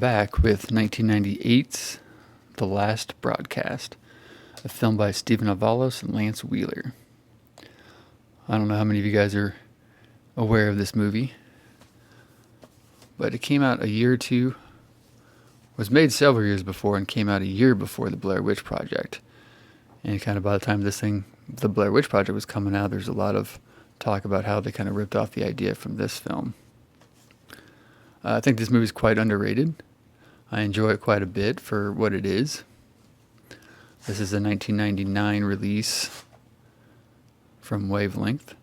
back with 1998's The Last Broadcast, a film by Stephen Avalos and Lance Wheeler. I don't know how many of you guys are aware of this movie, but it came out a year or two, was made several years before, and came out a year before the Blair Witch Project. And kind of by the time the Blair Witch Project was coming out, there's a lot of talk about how they kind of ripped off the idea from this film. I think this movie is quite underrated. I enjoy it quite a bit for what it is. This is a 1999 release from Wavelength.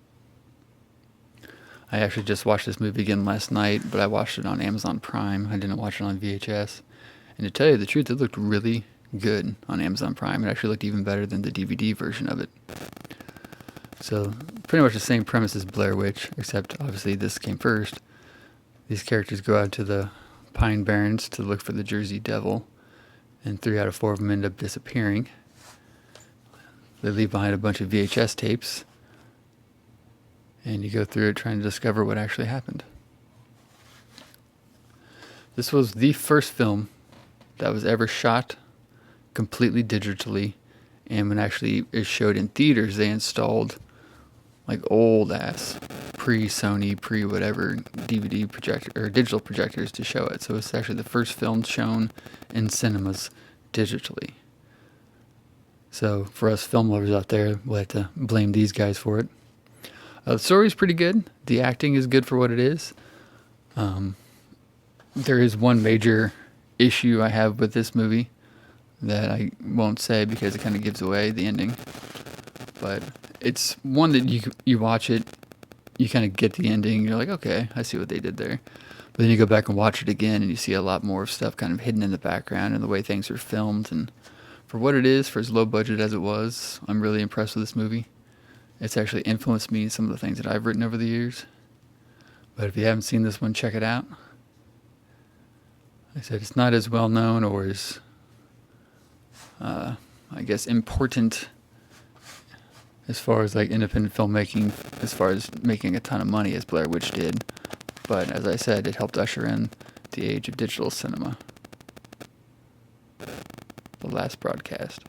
I actually just watched this movie again last night, but I watched it on Amazon Prime. I didn't watch it on VHS. And to tell you the truth, it looked really good on Amazon Prime. It actually looked even better than the DVD version of it. So, pretty much the same premise as Blair Witch, except obviously this came first. These characters go out to the Pine Barrens to look for the Jersey Devil, and 3 out of 4 of them end up disappearing. They leave behind a bunch of VHS tapes, and you go through it trying to discover what actually happened. This was the first film that was ever shot completely digitally, and when actually it showed in theaters, they installed like old ass pre-Sony, pre-whatever DVD projector or digital projectors to show it. So it's actually the first film shown in cinemas digitally. So for us film lovers out there, we'll have to blame these guys for it. The story's pretty good. The acting is good for what it is. There is one major issue I have with this movie that I won't say because it kind of gives away the ending. But it's one that you watch it, you kind of get the ending, you're like, okay, I see what they did there. But then you go back and watch it again, and you see a lot more stuff kind of hidden in the background and the way things are filmed. And for what it is, for as low budget as it was, I'm really impressed with this movie. It's actually influenced me in some of the things that I've written over the years. But if you haven't seen this one, check it out. Like I said, it's not as well known or as, important as far as like independent filmmaking, as far as making a ton of money as Blair Witch did. But as I said, it helped usher in the age of digital cinema. The Last Broadcast.